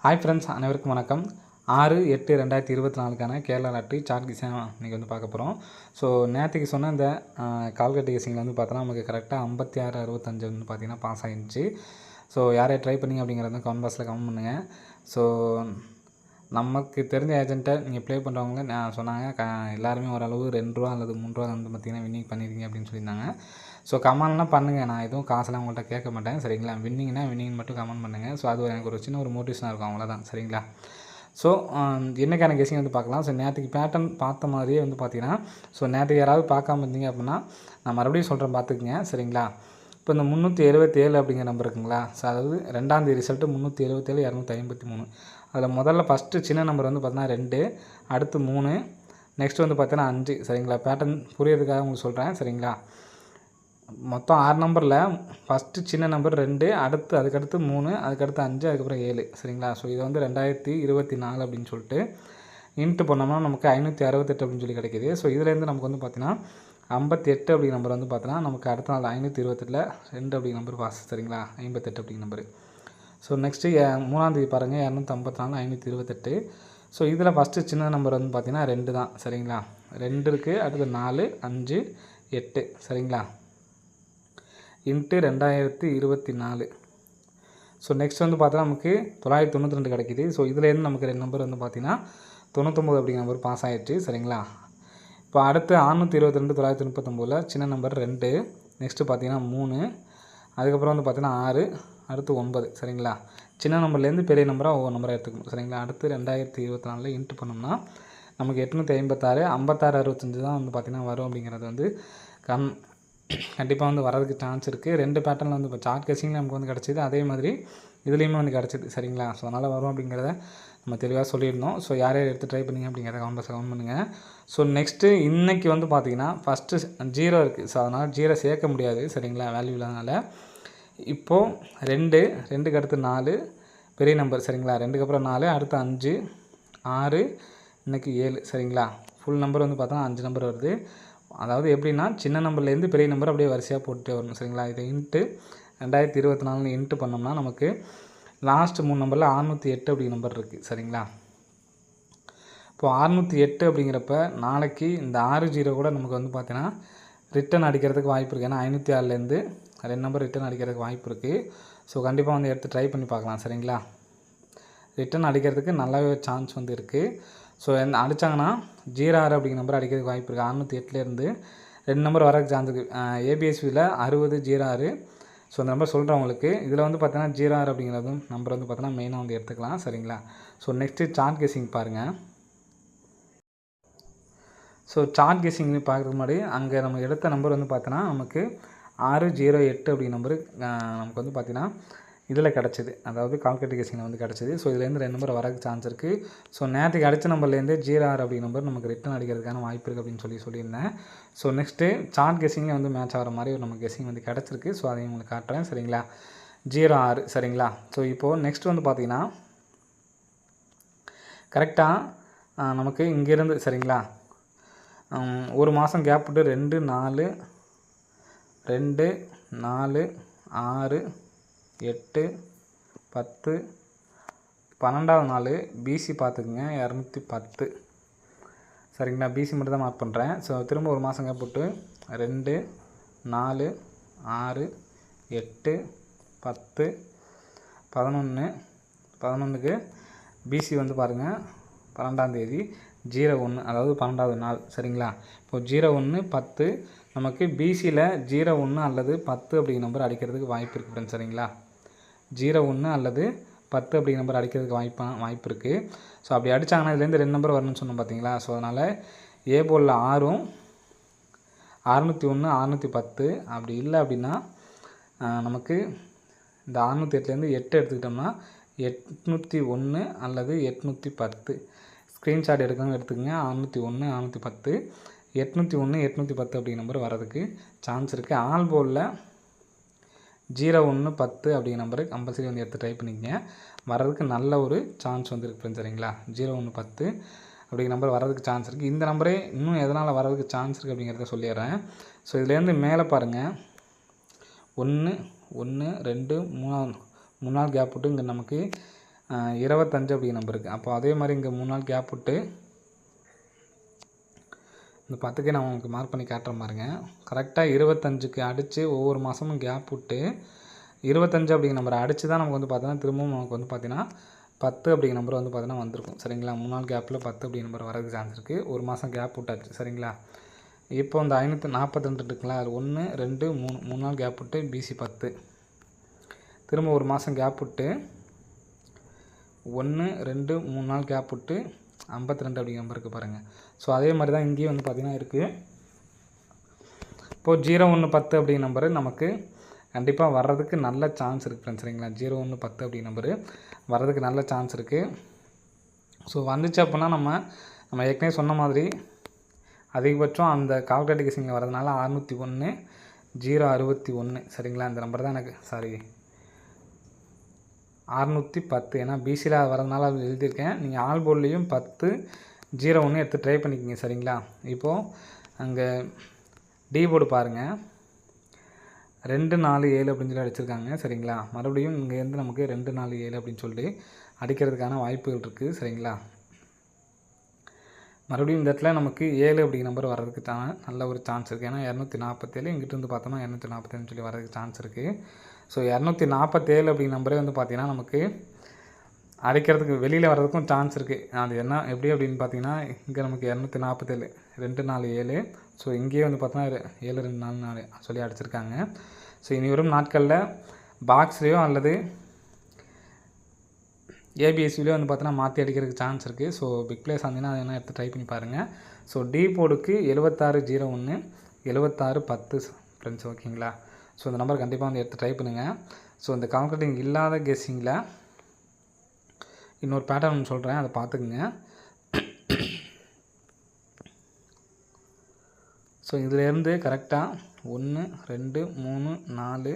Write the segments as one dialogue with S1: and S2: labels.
S1: Hi friends, அனைவருக்கும் வணக்கம். 6/8/2024 Kerala lottery chart guessing இன்றைக்கி வந்து பார்க்க போகிறோம். ஸோ நேற்றுக்கு சொன்ன இந்த கால்கட்டு கெஸ்ஸிங்கில் வந்து பார்த்தோன்னா நமக்கு கரெக்டாக 56-65 வந்து பார்த்திங்கன்னா பாஸ் ஆகிடுச்சு. ஸோ யாரையும் ட்ரை பண்ணிங்க அப்படிங்கிறத கமெண்ட் பாக்ஸில் கமெண்ட் பண்ணுங்கள். ஸோ நமக்கு தெரிஞ்ச ஏஜென்ட்டை நீங்கள் ப்ளே பண்ணுறவங்கள நான் சொன்னாங்க, எல்லாருமே ஓரளவு ₹2 அல்லது ₹3 வந்து பார்த்திங்கன்னா வின்னிங் பண்ணியிருக்கீங்க அப்படின்னு சொல்லியிருந்தாங்க. ஸோ கமெண்ட்லாம் பண்ணுங்கள், நான் எதுவும் காசெல்லாம் உங்கள்கிட்ட கேட்க மாட்டேன் சரிங்களா. வின்னிங்னா வின்னிங் மட்டும் கமெண்ட் பண்ணுங்கள். ஸோ அது எனக்கு ஒரு சின்ன ஒரு மோட்டிவேஷனாக இருக்கும், அவ்வளோதான் சரிங்களா. ஸோ என்னைக்கான கெஸ்ஸிங் வந்து பார்க்கலாம். ஸோ நேற்றுக்கு பேட்டர்ன் பார்த்த மாதிரியே வந்து பார்த்திங்கன்னா, ஸோ நேற்றுக்கு யாராவது பார்க்காம இருந்தீங்க அப்படின்னா நான் மறுபடியும் சொல்கிறேன், பார்த்துக்குங்க சரிங்களா. இப்போ இந்த 377 அப்படிங்கிற நம்பர் இருக்குங்களா. ஸோ அதாவது 2ஆம் தேதி ரிசல்ட்டு 377 253. அதில் முதல்ல ஃபஸ்ட்டு சின்ன நம்பர் வந்து பார்த்தீங்கன்னா 2, அடுத்து 3, நெக்ஸ்ட் வந்து பார்த்தீங்கன்னா 5 சரிங்களா. பேட்டர்ன் புரியறதுக்காக உங்களுக்கு சொல்கிறேன் சரிங்களா. மொத்தம் 6 நம்பரில் ஃபஸ்ட்டு சின்ன நம்பர் 2, அதுக்கடுத்து 3, அதுக்கடுத்து 5, அதுக்கப்புறம் 7 சரிங்களா. ஸோ இது வந்து 2024 அப்படின்னு சொல்லிட்டு இன்ட்டு பண்ணோம்னா நமக்கு 568 அப்படின்னு சொல்லி கிடைக்கிது. ஸோ இதுலேருந்து நமக்கு வந்து பார்த்திங்கன்னா 58 அப்படிங்கிற நம்பர் வந்து பார்த்தீங்கன்னா நமக்கு அடுத்த நாள் 528ல் 2 அப்படிங்கிற நம்பர் பாஸ் சரிங்களா. 58 அப்படிங்கிற நம்பர். ஸோ நெக்ஸ்ட்டு 3ஆம் தேதி பாருங்கள், 254 528. ஸோ இதில் ஃபஸ்ட்டு சின்ன நம்பர் வந்து பார்த்திங்கன்னா 2 தான் சரிங்களா. 2 இருக்குது, அடுத்து 4, 5, 8 சரிங்களா. இன்ட்டு 2024. ஸோ நெக்ஸ்ட் வந்து பார்த்தா நமக்கு 992 கிடைக்கிது. ஸோ இதுலேருந்து நமக்கு 2 நம்பர் வந்து பார்த்திங்கன்னா 99 அப்படிங்கிற நம்பர் பாஸ் ஆகிடுச்சு சரிங்களா. இப்போ அடுத்து 622 939 சின்ன நம்பர் 2, நெக்ஸ்ட்டு பார்த்திங்கன்னா 3, அதுக்கப்புறம் வந்து பார்த்திங்கன்னா 6, அடுத்து 9 சரிங்களா. சின்ன நம்பர்லேருந்து பெரிய நம்பராக ஒவ்வொரு நம்பராக எடுத்துக்கணும் சரிங்களா. அடுத்து 2024 இன்ட்டு பண்ணோம்னா நமக்கு 856 5665 தான் வந்து பார்த்திங்கன்னா வரும் அப்படிங்கிறது வந்து கண்டிப்பாக வந்து வரதுக்கு சான்ஸ் இருக்குது. 2 பேட்டர்னில் வந்து இப்போ சார்ட் கெஸ்ஸிங்கில் நமக்கு வந்து கிடச்சிது, அதே மாதிரி இதுலேயுமே வந்து கிடச்சிது சரிங்களா. ஸோ அதனால் வரும் அப்படிங்கிறத நம்ம தெளிவாக சொல்லியிருந்தோம். ஸோ யார் யார் எடுத்து ட்ரை பண்ணிங்க அப்படிங்கிறத கமெண்ட் பாக்ஸில் கமெண்ட் பண்ணுங்கள். ஸோ நெக்ஸ்ட்டு இன்றைக்கி வந்து பார்த்திங்கன்னா ஃபஸ்ட்டு 0 இருக்குது. ஸோ அதனால் 0 சேர்க்க முடியாது சரிங்களா, வேல்யூ இல்லாதனால. இப்போது 2க்கு அடுத்து 4 பெரிய நம்பர் சரிங்களா. 2க்கு அப்புறம் 4, அடுத்து 5, 6, இன்றைக்கி 7 சரிங்களா. ஃபுல் நம்பர் வந்து பார்த்தா 5 நம்பர் வருது. அதாவது எப்படின்னா சின்ன நம்பர்லேருந்து பெரிய நம்பர் அப்படியே வரிசையாக போட்டுகிட்டே வரணும் சரிங்களா. இதை இன்ட்டு 2024 இன்ட்டு பண்ணோம்னா நமக்கு லாஸ்ட்டு 3 நம்பரில் 608 அப்படிங்கிற நம்பர் இருக்குது சரிங்களா. இப்போது 608 அப்படிங்கிறப்ப நாளைக்கு இந்த 60 கூட நமக்கு வந்து பார்த்தீங்கன்னா ரிட்டன் அடிக்கிறதுக்கு வாய்ப்பு இருக்குது. ஏன்னா 506லேருந்து 2 நம்பர் ரிட்டன் அடிக்கிறதுக்கு வாய்ப்பு இருக்குது. ஸோ கண்டிப்பாக வந்து எடுத்து ட்ரை பண்ணி பார்க்கலாம் சரிங்களா. ரிட்டன் அடிக்கிறதுக்கு நல்லாவே சான்ஸ் வந்து இருக்குது. ஸோ அடித்தாங்கன்னா 06 அப்படிங்கிற நம்பர் அடிக்கிறதுக்கு வாய்ப்பு இருக்குது. 608லேருந்து 2 நம்பர் வரதுக்கு சான்ஸ் இருக்குது. ஏபிஎஸ்வியில் 60 06. ஸோ அந்த நம்பர் சொல்கிறவங்களுக்கு இதில் வந்து பார்த்தீங்கன்னா 06 அப்படிங்கிறது நம்பர் வந்து பார்த்தீங்கன்னா மெயினாக வந்து எடுத்துக்கலாம் சரிங்களா. ஸோ நெக்ஸ்ட்டு சார்ட் கெஸ்ஸிங் பாருங்கள். ஸோ சார்ட் கெஸ்ஸிங் பார்க்குறதுக்கு முன்னாடி அங்கே நம்ம எடுத்த நம்பர் வந்து பார்த்தோன்னா நமக்கு 608 அப்படிங்கிற நம்பரு நமக்கு வந்து பார்த்திங்கன்னா இதில் கிடச்சிது, அதாவது கால்குலேட் கெஸ்ஸிங்கில் வந்து கிடச்சிது. ஸோ இதுலேருந்து 2 நம்பர் வரதுக்கு சான்ஸ் இருக்குது. ஸோ நேற்றுக்கு அடித்த நம்பர்லேருந்து 06 அப்படிங்கிற நம்பர் நமக்கு ரிட்டன் அடிக்கிறதுக்கான வாய்ப்பு இருக்குது அப்படின்னு சொல்லியிருந்தேன். ஸோ நெக்ஸ்ட்டு சார்ட் கெஸ்ஸிங்கில் வந்து மேட்ச் ஆகிற மாதிரி ஒரு நமக்கு கெஸ்ஸிங் வந்து கிடச்சிருக்கு. ஸோ அதையும் உங்களுக்கு காட்டுறேன் சரிங்களா. 06 சரிங்களா. ஸோ இப்போது நெக்ஸ்ட் வந்து பார்த்திங்கன்னா கரெக்டாக நமக்கு இங்கேருந்து சரிங்களா ஒரு மாதம் கேப் விட்டு 2 4 2 4 6 8 10 12வது நாள் பிசி பார்த்துக்குங்க 210 சரிங்களா. பிசி மட்டும் தான் மார்க் பண்ணுறேன். ஸோ திரும்ப ஒரு மாதம் கேப் போட்டு 2 4 6 8 10 11க்கு பிசி வந்து பாருங்கள் 12ஆம் தேதி 01, அதாவது 12வது நாள் சரிங்களா. இப்போது 01 10 நமக்கு பிசியில் 01 அல்லது 10 அப்படிங்கிற நம்பர் அடிக்கிறதுக்கு வாய்ப்பு இருக்குது ஃப்ரெண்ட்ஸ் சரிங்களா. 01 அல்லது 10 அப்படிங்கிற நம்பர் அடிக்கிறதுக்கு வாய்ப்பு இருக்குது. ஸோ அப்படி அடித்தாங்கன்னா இதுலேருந்து 2 நம்பர் வரணும்னு சொன்னோம் பார்த்தீங்களா. ஸோ அதனால் ஏ போலில் 6ம் 601 610 அப்படி இல்லை அப்படின்னா நமக்கு இந்த 608லேருந்து 8 எடுத்துக்கிட்டோம்னா 801 அல்லது 810 ஸ்க்ரீன்ஷாட் எடுக்கணும் எடுத்துக்கங்க. 601 610 801 810 அப்படிங்கிற நம்பர் வரதுக்கு சான்ஸ் இருக்குது. ஆல் போலில் 01 10 அப்படிங்கிற நம்பரு கம்பல்சரி வந்து எடுத்து ட்ரை பண்ணிக்கங்க. வரதுக்கு நல்ல ஒரு சான்ஸ் வந்து இருக்குது ஃப்ரெண்ட்ஸ் சரிங்களா. 01 10 அப்படிங்கிற நம்பர் வரதுக்கு சான்ஸ் இருக்குது. இந்த நம்பரே இன்னும் எதனால் வரதுக்கு சான்ஸ் இருக்குது அப்படிங்கிறத சொல்லிடுறேன். ஸோ இதுலேருந்து மேலே பாருங்கள் 1 1 2 3 நாள் கேப் விட்டு இங்கே நமக்கு 25 அப்படிங்கிற நம்பர் இருக்குது. அப்போ அதே மாதிரி இங்கே 3 நாள் கேப் விட்டு இந்த 10க்கே நான் உங்களுக்கு மார்க் பண்ணி காட்டுறேன் பாருங்க. கரெக்டாக 25க்கு அடித்து ஒவ்வொரு மாதமும் கேப் விட்டு 25 அப்படிங்கிற நம்பரை அடித்து தான் நமக்கு வந்து பார்த்தீங்கன்னா திரும்பவும் நமக்கு வந்து பார்த்தீங்கன்னா 10 அப்படிங்கிற நம்பர் வந்து பார்த்தீங்கன்னா வந்திருக்கும். சரிங்களா, 3 நாள் கேப்பில் 10 அப்படிங்கிற நம்பர் வரதுக்கு சான்ஸ் இருக்குது. ஒரு மாதம் கேப் விட்டாச்சு. சரிங்களா, இப்போ இந்த 542 இருக்குங்களா, அது 1 2 3 நாள் கேப் விட்டு பிசி 10, திரும்ப ஒரு மாதம் கேப் விட்டு 1 2 3 நாள் கேப் விட்டு 52 அப்படிங்கிற நம்பர் இருக்குது பாருங்கள். ஸோ அதே மாதிரி தான் இங்கேயும் வந்து பார்த்திங்கன்னா இருக்குது. இப்போது 0110 அப்படிங்கிற நம்பரு நமக்கு கண்டிப்பாக வர்றதுக்கு நல்ல சான்ஸ் இருக்குது ஃப்ரெண்ட்ஸ். சரிங்களா, 0110 அப்படிங்கிற நம்பரு வர்றதுக்கு நல்ல சான்ஸ் இருக்குது. ஸோ வந்துச்சு அப்படின்னா நம்ம ஏற்கனவே சொன்ன மாதிரி அதிகபட்சம் அந்த கால்குலேட்டர் கேசிங்கில் வரதுனால 601 061. சரிங்களா, இந்த நம்பர் தான் எனக்கு 610, ஏன்னா பிசியில் வரதுனால அது எழுதியிருக்கேன். நீங்கள் ஆல் போர்ட்லேயும் 10 01 எடுத்து ட்ரை பண்ணிக்கிங்க. சரிங்களா, இப்போது அங்கே டி போர்டு பாருங்கள், 247 அப்படின்னு சொல்லி அடிச்சிருக்காங்க. சரிங்களா, மறுபடியும் இங்கேருந்து நமக்கு 247 அப்படின்னு சொல்லிட்டு அடிக்கிறதுக்கான வாய்ப்புகள் இருக்குது. சரிங்களா, மறுபடியும் இந்த இடத்துல நமக்கு 7 அப்படிங்கிற நம்பர் வர்றதுக்கு நல்ல ஒரு சான்ஸ் இருக்குது. ஏன்னா 247 இங்கிட்டு வந்து பார்த்தோம்னா 247 சொல்லி வர்றதுக்கு சான்ஸ் இருக்குது. ஸோ 247 அப்படிங்கிற நம்பரே வந்து பார்த்திங்கன்னா நமக்கு அடிக்கிறதுக்கு வெளியில் வர்றதுக்கும் சான்ஸ் இருக்குது. அது என்ன எப்படி அப்படின்னு பார்த்தீங்கன்னா இங்கே நமக்கு 247 247. ஸோ இங்கேயே வந்து பார்த்தோன்னா 7244 சொல்லி அடிச்சிருக்காங்க. ஸோ இனி வரும் நாட்களில் பாக்ஸ்லேயோ அல்லது ஏபிஎஸ்சிலையோ வந்து பார்த்தோன்னா மாற்றி அடிக்கிறதுக்கு சான்ஸ் இருக்குது. ஸோ பிக் பிளேஸ் ஆனீங்கன்னா அதை என்ன எடுத்து ட்ரை பண்ணி பாருங்கள். ஸோ டி போர்டுக்கு 7601 7610 ஃப்ரெண்ட்ஸ். ஓகேங்களா, ஸோ இந்த நம்பர் கண்டிப்பாக வந்து எடுத்து ட்ரை பண்ணுங்கள். ஸோ இந்த கால்குலேட்டிங் இல்லாத கெஸ்ஸிங்கில் இன்னொரு பேட்டர்ன் சொல்கிறேன், அதை பார்த்துக்குங்க. ஸோ இதிலேருந்து கரெக்டாக 1 2 3 4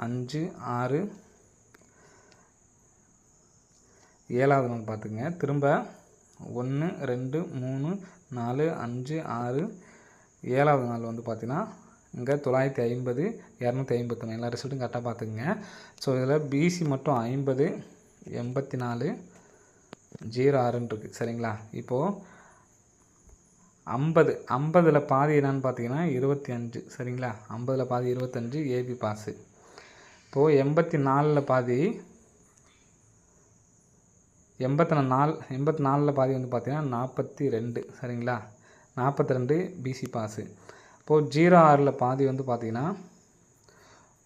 S1: 5 6 7வது நாள் பார்த்துக்குங்க. திரும்ப 1 2 3 4 5 6 7வது நாள் வந்து பார்த்தீங்கன்னா இங்கே 950 251 எல்லா ரிசல்ட்டும் கரெக்டாக பார்த்துக்குங்க. ஸோ இதில் பிசி மட்டும் 50 84 06 இருக்குது. சரிங்களா, இப்போது 50 பாதி என்னன்னு பார்த்தீங்கன்னா 25. சரிங்களா, 50 பாதி 25 ஏபி பாஸு. இப்போது 84 பாதி 84 பாதி வந்து பார்த்தீங்கன்னா 42. சரிங்களா, 42 பிசி பாஸு. இப்போது 06 பாதி வந்து பார்த்தீங்கன்னா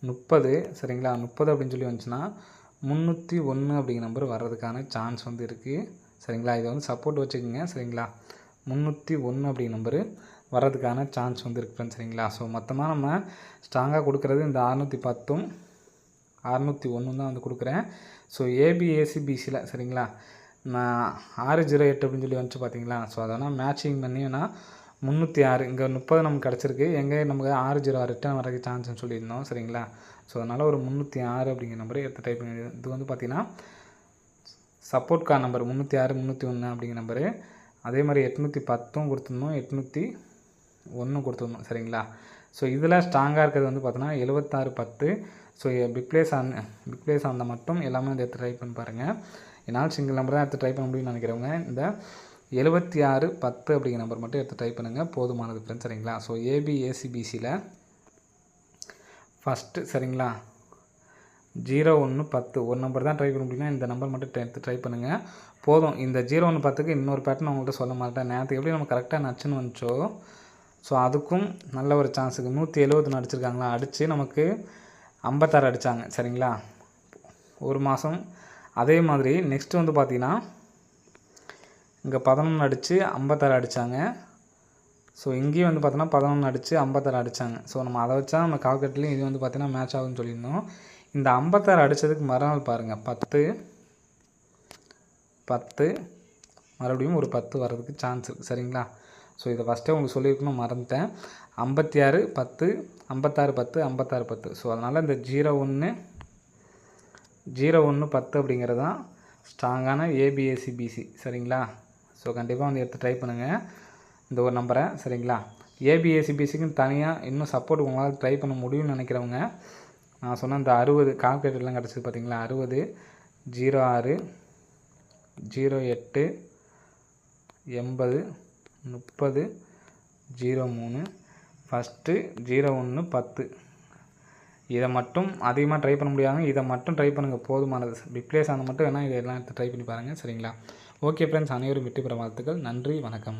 S1: 30. சரிங்களா, 30 அப்படின்னு சொல்லி வந்துச்சுன்னா 301 அப்படிங்கிற நம்பர் வர்றதுக்கான சான்ஸ் வந்து இருக்குது. சரிங்களா, இதை வந்து சப்போர்ட் வச்சுக்கோங்க. சரிங்களா, 301 அப்படிங்கிற நம்பரு வர்றதுக்கான சான்ஸ் வந்து இருக்குது. சரிங்களா, ஸோ மொத்தமாக நம்ம ஸ்ட்ராங்காக கொடுக்குறது இந்த 610 601 தான் வந்து கொடுக்குறேன். ஸோ ஏபிஏசி பிசியில் சரிங்களா நான் 608 அப்படின்னு சொல்லி வந்துச்சு பார்த்தீங்களா. ஸோ அதனால் மேட்சிங் பண்ணினா 306 இங்கே 30 நமக்கு கிடச்சிருக்கு. எங்கே நமக்கு 606 ரிட்டர்ன் வரதுக்கு சான்ஸ்னு சொல்லியிருந்தோம். சரிங்களா, ஸோ அதனால் ஒரு 306 அப்படிங்கிற நம்பரை எடுத்து டைப் பண்ணி இது வந்து பார்த்திங்கன்னா சப்போர்ட் கார்டு நம்பர் 306 301 அப்படிங்கிற நம்பரு. அதே மாதிரி 810 கொடுத்துருந்தோம், 801 கொடுத்துருந்தோம். சரிங்களா, ஸோ இதில் ஸ்ட்ராங்காக இருக்கிறது வந்து பார்த்தோன்னா 7610. ஸோ பிக் பிளேஸ் அந்த மட்டும் எல்லாமே வந்து எடுத்து ட்ரை பண்ணி பாருங்கள். என்னால் சிங்கிள் நம்பர் தான் எடுத்து ட்ரை பண்ண முடியும்னு நினைக்கிறவங்க இந்த 7610 அப்படிங்கிற நம்பர் மட்டும் எடுத்து ட்ரை பண்ணுங்கள், போதுமானது ஃப்ரெண்ட்ஸ். சரிங்களா, ஸோ ஏபிஏசிபிசியில் ஃபஸ்ட்டு சரிங்களா 0110 ஒரு நம்பர் தான் ட்ரை பண்ண முடியும்னா இந்த நம்பர் மட்டும் எடுத்து ட்ரை பண்ணுங்கள், போதும். இந்த 0110க்கு இன்னொரு பேட்டர்ன் உங்கள்கிட்ட சொல்ல மாட்டேன். நேரத்துக்கு எப்படி நம்ம கரெக்டாக நச்சுன்னு வந்துச்சோ ஸோ அதுக்கும் நல்ல ஒரு சான்ஸுக்கு 170 அடிச்சிருக்காங்களா, அடித்து நமக்கு 56 அடித்தாங்க. சரிங்களா, ஒரு மாதம். அதே மாதிரி நெக்ஸ்ட்டு வந்து பார்த்திங்கன்னா இங்கே 11 அடித்து 56 அடித்தாங்க. ஸோ இங்கேயும் வந்து பார்த்தோன்னா 11 அடித்து 56 அடித்தாங்க. ஸோ நம்ம அதை வச்சா நம்ம கால்குலேட்டர்லேயும் இது வந்து பார்த்திங்கன்னா மேட்ச் ஆகுதுன்னு சொல்லியிருந்தோம். இந்த 56 அடித்ததுக்கு மறுநாள் பாருங்கள் 10 மறுபடியும் ஒரு 10 வர்றதுக்கு சான்ஸ் இருக்குது. சரிங்களா, ஸோ இதை ஃபஸ்ட்டே உங்களுக்கு சொல்லியிருக்கணும் மறந்துட்டேன். 56 10 56 10 56 10. ஸோ அதனால் இந்த 01 10 அப்படிங்கிறது தான் ஸ்ட்ராங்கான ஏபிஏசிபிசி. சரிங்களா, ஸோ கண்டிப்பாக வந்து எடுத்து ட்ரை பண்ணுங்கள் இந்த ஒரு நம்பரை. சரிங்களா, ஏபிஏசிபிசிக்குன்னு தனியாக இன்னும் சப்போர்ட் உங்களால் ட்ரை பண்ண முடியும்னு நினைக்கிறவங்க நான் சொன்ன இந்த 60 கால்குலேட்டர்லாம் கிடச்சிது பார்த்தீங்களா, 60 06 08 80 30 03 ஃபஸ்ட்டு 01 10. இதை மட்டும் அதிகமாக ட்ரை பண்ண முடியாதுங்க. இதை மட்டும் ட்ரை பண்ணுங்கள், போதுமானது. ரிப்ளேஸ் ஆன மட்டும் வேணால் இதெல்லாம் எடுத்து ட்ரை பண்ணி பாருங்கள், சரிங்களா? ஓகே ஃப்ரெண்ட்ஸ், அனைவரும் வெற்றி பெற வாழ்த்துக்கள். நன்றி, வணக்கம்.